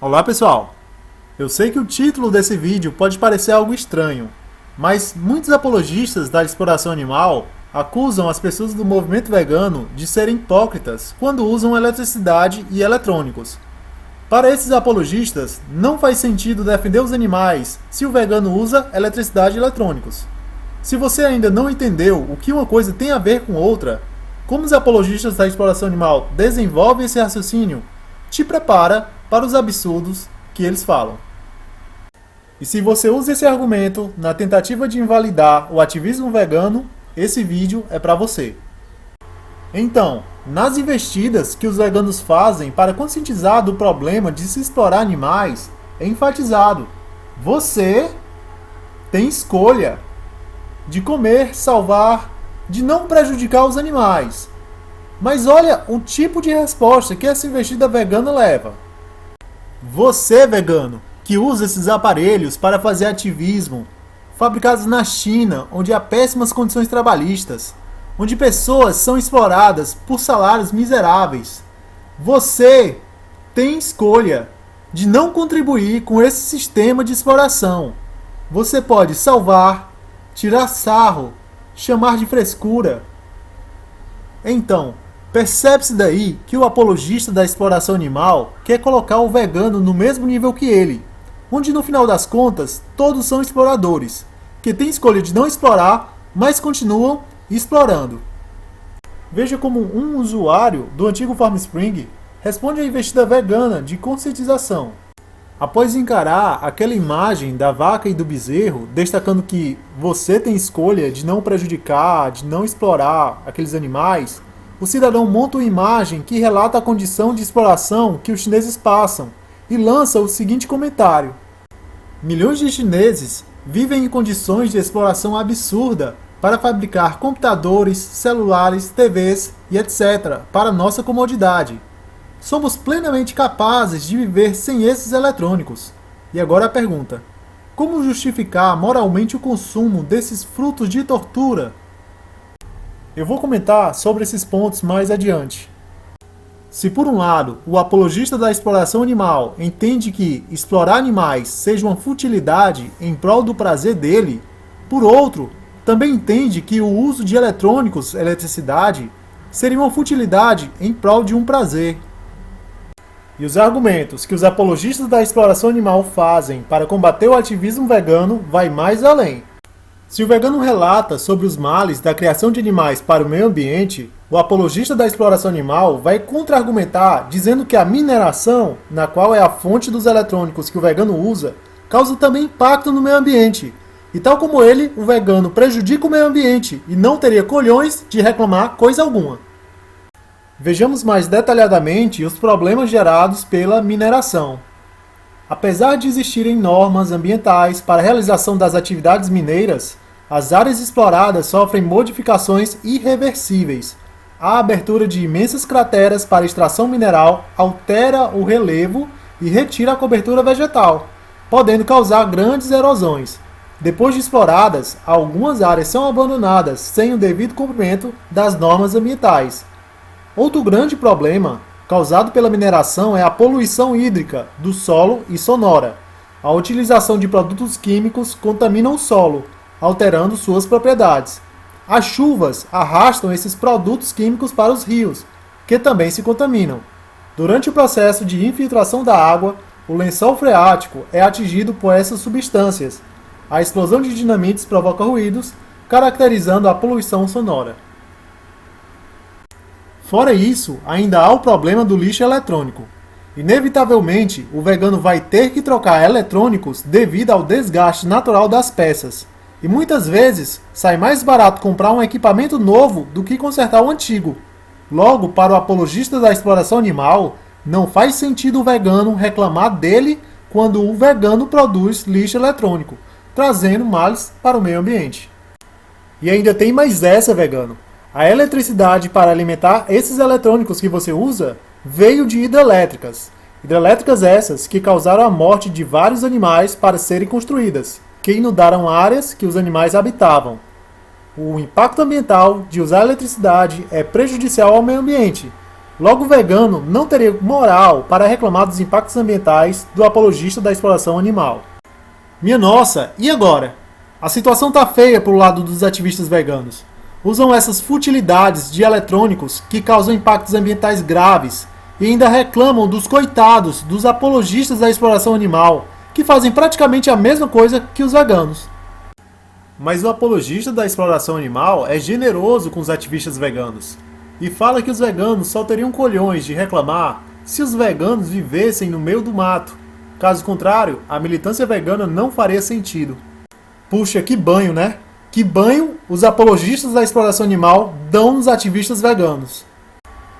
Olá pessoal, eu sei que o título desse vídeo pode parecer algo estranho, mas muitos apologistas da exploração animal acusam as pessoas do movimento vegano de serem hipócritas quando usam eletricidade e eletrônicos. Para esses apologistas, não faz sentido defender os animais se o vegano usa eletricidade e eletrônicos. Se você ainda não entendeu o que uma coisa tem a ver com outra, como os apologistas da exploração animal desenvolvem esse raciocínio, te prepara para os absurdos que eles falam. E se você usa esse argumento na tentativa de invalidar o ativismo vegano, esse vídeo é para você. Então, nas investidas que os veganos fazem para conscientizar do problema de se explorar animais, é enfatizado: você tem escolha de comer, salvar, de não prejudicar os animais. Mas olha o tipo de resposta que essa investida vegana leva. Você, vegano, que usa esses aparelhos para fazer ativismo, fabricados na China, onde há péssimas condições trabalhistas, onde pessoas são exploradas por salários miseráveis, você tem escolha de não contribuir com esse sistema de exploração. Você pode salvar, tirar sarro, chamar de frescura. Então, percebe-se daí que o apologista da exploração animal quer colocar o vegano no mesmo nível que ele, onde no final das contas todos são exploradores, que têm escolha de não explorar, mas continuam explorando. Veja como um usuário do antigo FarmSpring responde à investida vegana de conscientização. Após encarar aquela imagem da vaca e do bezerro, destacando que você tem escolha de não prejudicar, de não explorar aqueles animais, o cidadão monta uma imagem que relata a condição de exploração que os chineses passam e lança o seguinte comentário: milhões de chineses vivem em condições de exploração absurda para fabricar computadores, celulares, TVs e etc. para nossa comodidade. Somos plenamente capazes de viver sem esses eletrônicos. E agora a pergunta: como justificar moralmente o consumo desses frutos de tortura? Eu vou comentar sobre esses pontos mais adiante. Se por um lado, o apologista da exploração animal entende que explorar animais seja uma futilidade em prol do prazer dele, por outro, também entende que o uso de eletrônicos, eletricidade, seria uma futilidade em prol de um prazer. E os argumentos que os apologistas da exploração animal fazem para combater o ativismo vegano vai mais além. Se o vegano relata sobre os males da criação de animais para o meio ambiente, o apologista da exploração animal vai contra-argumentar dizendo que a mineração, na qual é a fonte dos eletrônicos que o vegano usa, causa também impacto no meio ambiente. E tal como ele, o vegano prejudica o meio ambiente e não teria colhões de reclamar coisa alguma. Vejamos mais detalhadamente os problemas gerados pela mineração. Apesar de existirem normas ambientais para a realização das atividades mineiras, as áreas exploradas sofrem modificações irreversíveis. A abertura de imensas crateras para extração mineral altera o relevo e retira a cobertura vegetal, podendo causar grandes erosões. Depois de exploradas, algumas áreas são abandonadas sem o devido cumprimento das normas ambientais. Outro grande problema causado pela mineração é a poluição hídrica do solo e sonora. A utilização de produtos químicos contamina o solo, alterando suas propriedades. As chuvas arrastam esses produtos químicos para os rios, que também se contaminam. Durante o processo de infiltração da água, o lençol freático é atingido por essas substâncias. A explosão de dinamites provoca ruídos, caracterizando a poluição sonora. Fora isso, ainda há o problema do lixo eletrônico. Inevitavelmente, o vegano vai ter que trocar eletrônicos devido ao desgaste natural das peças. E muitas vezes, sai mais barato comprar um equipamento novo do que consertar o antigo. Logo, para o apologista da exploração animal, não faz sentido o vegano reclamar dele quando o vegano produz lixo eletrônico, trazendo males para o meio ambiente. E ainda tem mais essa, vegano. A eletricidade para alimentar esses eletrônicos que você usa veio de hidrelétricas. Hidrelétricas essas que causaram a morte de vários animais para serem construídas, que inundaram áreas que os animais habitavam. O impacto ambiental de usar eletricidade é prejudicial ao meio ambiente. Logo, o vegano não teria moral para reclamar dos impactos ambientais do apologista da exploração animal. Minha nossa, e agora? A situação tá feia pro lado dos ativistas veganos. Usam essas futilidades de eletrônicos que causam impactos ambientais graves e ainda reclamam dos coitados dos apologistas da exploração animal, que fazem praticamente a mesma coisa que os veganos. Mas o apologista da exploração animal é generoso com os ativistas veganos e fala que os veganos só teriam colhões de reclamar se os veganos vivessem no meio do mato. Caso contrário, a militância vegana não faria sentido. Puxa, que banho, né? Que banho os apologistas da exploração animal dão nos ativistas veganos.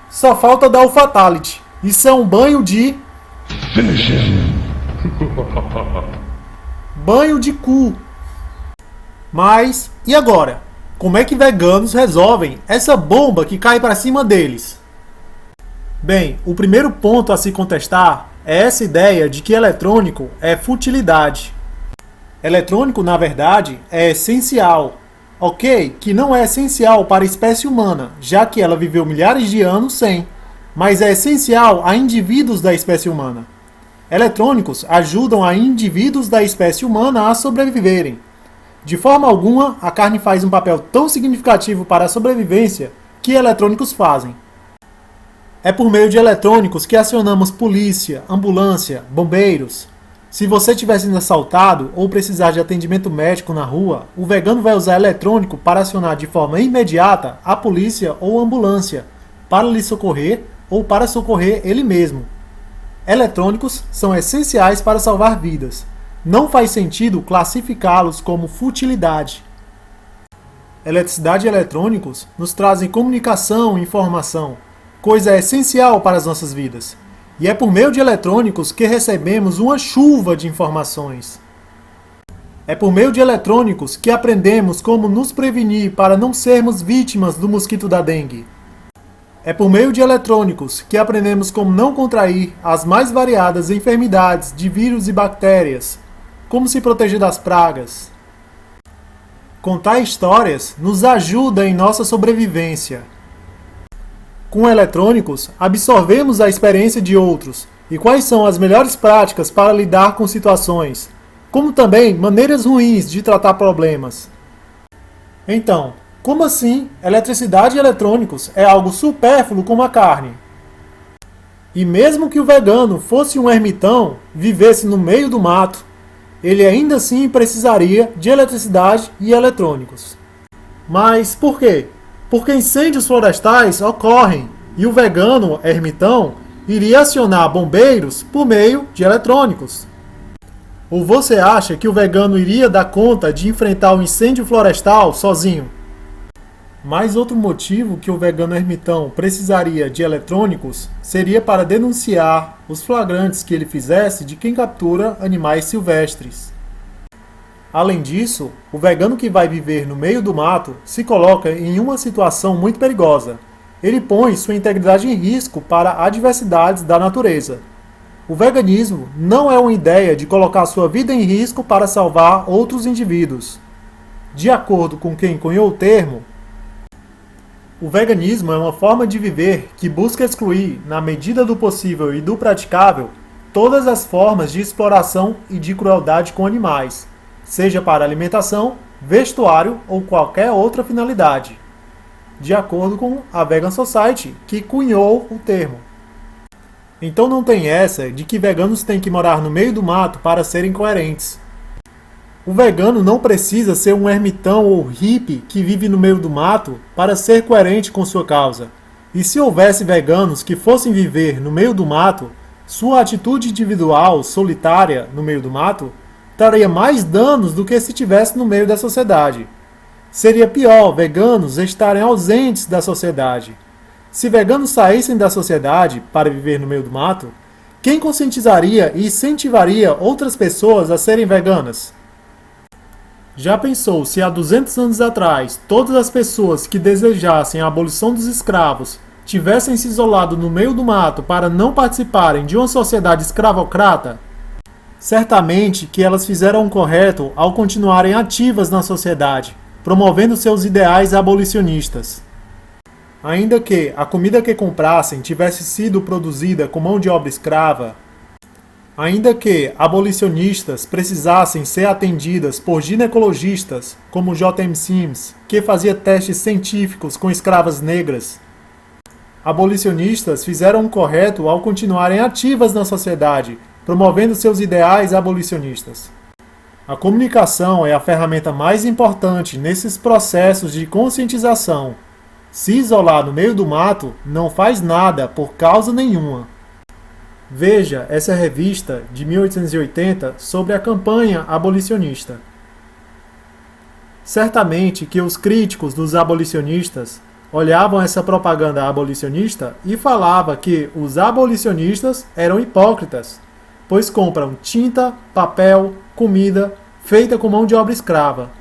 Só falta dar o fatality. Isso é um banho de... banho de cu. Mas, e agora? Como é que veganos resolvem essa bomba que cai para cima deles? Bem, o primeiro ponto a se contestar é essa ideia de que eletrônico é futilidade. Eletrônico, na verdade, é essencial. Ok, que não é essencial para a espécie humana, já que ela viveu milhares de anos sem, mas é essencial a indivíduos da espécie humana. Eletrônicos ajudam a indivíduos da espécie humana a sobreviverem. De forma alguma, a carne faz um papel tão significativo para a sobrevivência que eletrônicos fazem. É por meio de eletrônicos que acionamos polícia, ambulância, bombeiros. Se você estiver sendo assaltado ou precisar de atendimento médico na rua, o vegano vai usar eletrônico para acionar de forma imediata a polícia ou ambulância, para lhe socorrer ou para socorrer ele mesmo. Eletrônicos são essenciais para salvar vidas. Não faz sentido classificá-los como futilidade. Eletricidade e eletrônicos nos trazem comunicação e informação, coisa essencial para as nossas vidas. E é por meio de eletrônicos que recebemos uma chuva de informações. É por meio de eletrônicos que aprendemos como nos prevenir para não sermos vítimas do mosquito da dengue. É por meio de eletrônicos que aprendemos como não contrair as mais variadas enfermidades de vírus e bactérias, como se proteger das pragas. Contar histórias nos ajuda em nossa sobrevivência. Com eletrônicos, absorvemos a experiência de outros e quais são as melhores práticas para lidar com situações, como também maneiras ruins de tratar problemas. Então, como assim eletricidade e eletrônicos é algo supérfluo como a carne? E mesmo que o vegano fosse um ermitão, vivesse no meio do mato, ele ainda assim precisaria de eletricidade e eletrônicos. Mas por quê? Porque incêndios florestais ocorrem e o vegano ermitão iria acionar bombeiros por meio de eletrônicos. Ou você acha que o vegano iria dar conta de enfrentar um incêndio florestal sozinho? Mais outro motivo que o vegano ermitão precisaria de eletrônicos seria para denunciar os flagrantes que ele fizesse de quem captura animais silvestres. Além disso, o vegano que vai viver no meio do mato se coloca em uma situação muito perigosa. Ele põe sua integridade em risco para adversidades da natureza. O veganismo não é uma ideia de colocar sua vida em risco para salvar outros indivíduos. De acordo com quem cunhou o termo, o veganismo é uma forma de viver que busca excluir, na medida do possível e do praticável, todas as formas de exploração e de crueldade com animais, seja para alimentação, vestuário ou qualquer outra finalidade, de acordo com a Vegan Society, que cunhou o termo. Então não tem essa de que veganos têm que morar no meio do mato para serem coerentes. O vegano não precisa ser um ermitão ou hippie que vive no meio do mato para ser coerente com sua causa. E se houvesse veganos que fossem viver no meio do mato, sua atitude individual, solitária, no meio do mato, traria mais danos do que se estivesse no meio da sociedade. Seria pior veganos estarem ausentes da sociedade. Se veganos saíssem da sociedade para viver no meio do mato, quem conscientizaria e incentivaria outras pessoas a serem veganas? Já pensou se há 200 anos atrás todas as pessoas que desejassem a abolição dos escravos tivessem se isolado no meio do mato para não participarem de uma sociedade escravocrata? Certamente que elas fizeram o correto ao continuarem ativas na sociedade, promovendo seus ideais abolicionistas. Ainda que a comida que comprassem tivesse sido produzida com mão de obra escrava, ainda que abolicionistas precisassem ser atendidas por ginecologistas, como J.M. Sims, que fazia testes científicos com escravas negras, abolicionistas fizeram o correto ao continuarem ativas na sociedade, promovendo seus ideais abolicionistas. A comunicação é a ferramenta mais importante nesses processos de conscientização. Se isolar no meio do mato, não faz nada por causa nenhuma. Veja essa revista de 1880 sobre a campanha abolicionista. Certamente que os críticos dos abolicionistas olhavam essa propaganda abolicionista e falavam que os abolicionistas eram hipócritas, pois compram tinta, papel, comida feita com mão de obra escrava.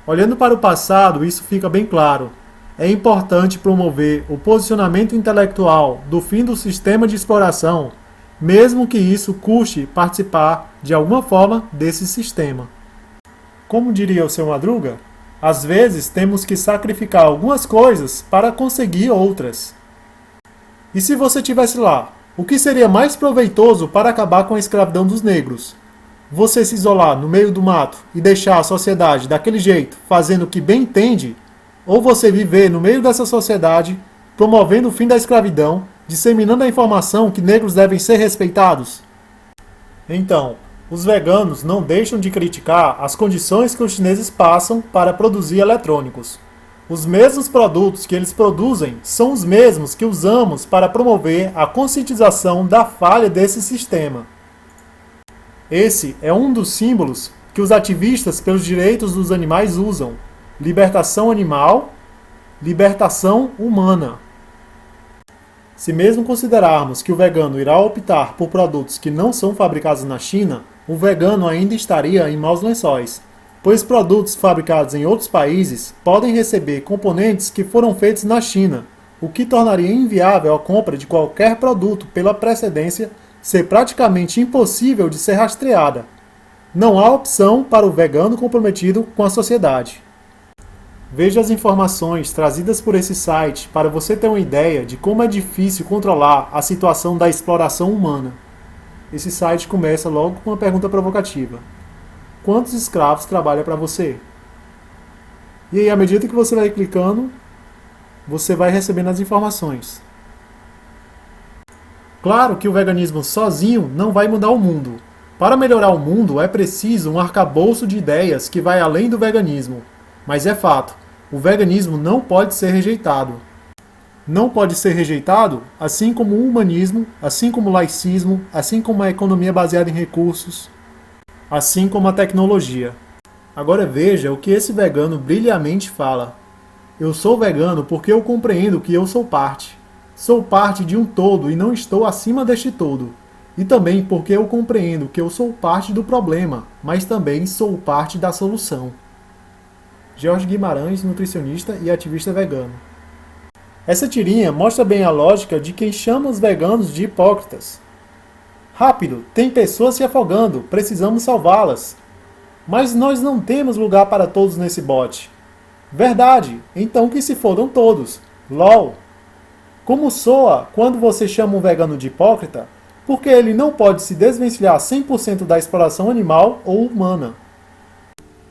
Olhando para o passado, isso fica bem claro. É importante promover o posicionamento intelectual do fim do sistema de exploração, mesmo que isso custe participar de alguma forma desse sistema. Como diria o seu Madruga, às vezes temos que sacrificar algumas coisas para conseguir outras. E se você estivesse lá, o que seria mais proveitoso para acabar com a escravidão dos negros? Você se isolar no meio do mato e deixar a sociedade daquele jeito, fazendo o que bem entende? Ou você viver no meio dessa sociedade, promovendo o fim da escravidão, disseminando a informação que negros devem ser respeitados? Então, os veganos não deixam de criticar as condições que os chineses passam para produzir eletrônicos. Os mesmos produtos que eles produzem são os mesmos que usamos para promover a conscientização da falha desse sistema. Esse é um dos símbolos que os ativistas pelos direitos dos animais usam: libertação animal, libertação humana. Se mesmo considerarmos que o vegano irá optar por produtos que não são fabricados na China, o vegano ainda estaria em maus lençóis, pois produtos fabricados em outros países podem receber componentes que foram feitos na China, o que tornaria inviável a compra de qualquer produto pela precedência ser praticamente impossível de ser rastreada. Não há opção para o vegano comprometido com a sociedade. Veja as informações trazidas por esse site para você ter uma ideia de como é difícil controlar a situação da exploração humana. Esse site começa logo com uma pergunta provocativa: quantos escravos trabalham para você? E aí, à medida que você vai clicando, você vai recebendo as informações. Claro que o veganismo sozinho não vai mudar o mundo. Para melhorar o mundo é preciso um arcabouço de ideias que vai além do veganismo. Mas é fato, o veganismo não pode ser rejeitado. Não pode ser rejeitado, assim como o humanismo, assim como o laicismo, assim como a economia baseada em recursos, assim como a tecnologia. Agora veja o que esse vegano brilhamente fala. Eu sou vegano porque eu compreendo que eu sou parte. Sou parte de um todo e não estou acima deste todo. E também porque eu compreendo que eu sou parte do problema, mas também sou parte da solução. Jorge Guimarães, nutricionista e ativista vegano. Essa tirinha mostra bem a lógica de quem chama os veganos de hipócritas. Rápido, tem pessoas se afogando, precisamos salvá-las. Mas nós não temos lugar para todos nesse bote. Verdade, então que se fodam todos. LOL. Como soa quando você chama um vegano de hipócrita, porque ele não pode se desvencilhar 100% da exploração animal ou humana.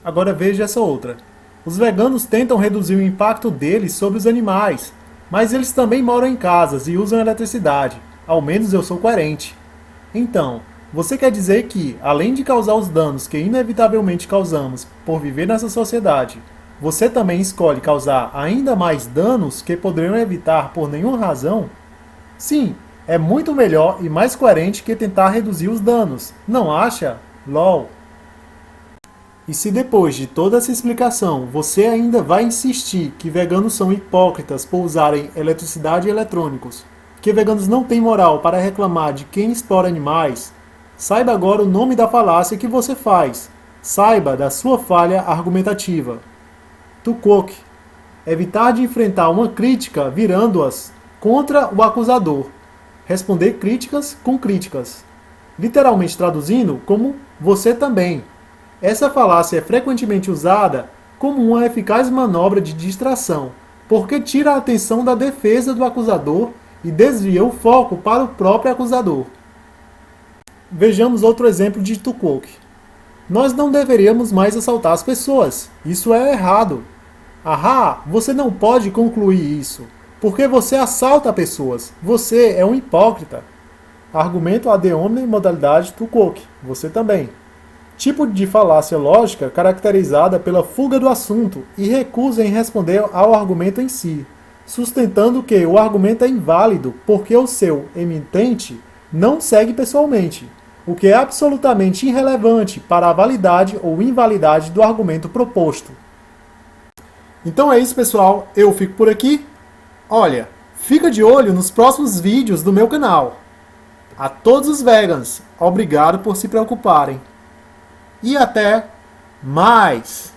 Agora veja essa outra. Os veganos tentam reduzir o impacto deles sobre os animais, mas eles também moram em casas e usam eletricidade. Ao menos eu sou coerente. Então, você quer dizer que, além de causar os danos que inevitavelmente causamos por viver nessa sociedade, você também escolhe causar ainda mais danos que poderiam evitar por nenhuma razão? Sim, é muito melhor e mais coerente que tentar reduzir os danos, não acha? LOL. E se depois de toda essa explicação você ainda vai insistir que veganos são hipócritas por usarem eletricidade e eletrônicos, que veganos não têm moral para reclamar de quem explora animais, saiba agora o nome da falácia que você faz. Saiba da sua falha argumentativa. Tukok. Evitar de enfrentar uma crítica virando-as contra o acusador. Responder críticas com críticas. Literalmente traduzindo como você também. Essa falácia é frequentemente usada como uma eficaz manobra de distração, porque tira a atenção da defesa do acusador e desvia o foco para o próprio acusador. Vejamos outro exemplo de Tuquoque. Nós não deveríamos mais assaltar as pessoas. Isso é errado. Ahá, você não pode concluir isso, porque você assalta pessoas. Você é um hipócrita. Argumento ad hominem modalidade Tuquoque. Você também. Tipo de falácia lógica caracterizada pela fuga do assunto e recusa em responder ao argumento em si, sustentando que o argumento é inválido porque o seu emitente não segue pessoalmente, o que é absolutamente irrelevante para a validade ou invalidade do argumento proposto. Então é isso, pessoal. Eu fico por aqui. Olha, fica de olho nos próximos vídeos do meu canal. A todos os vegans, obrigado por se preocuparem. E até mais!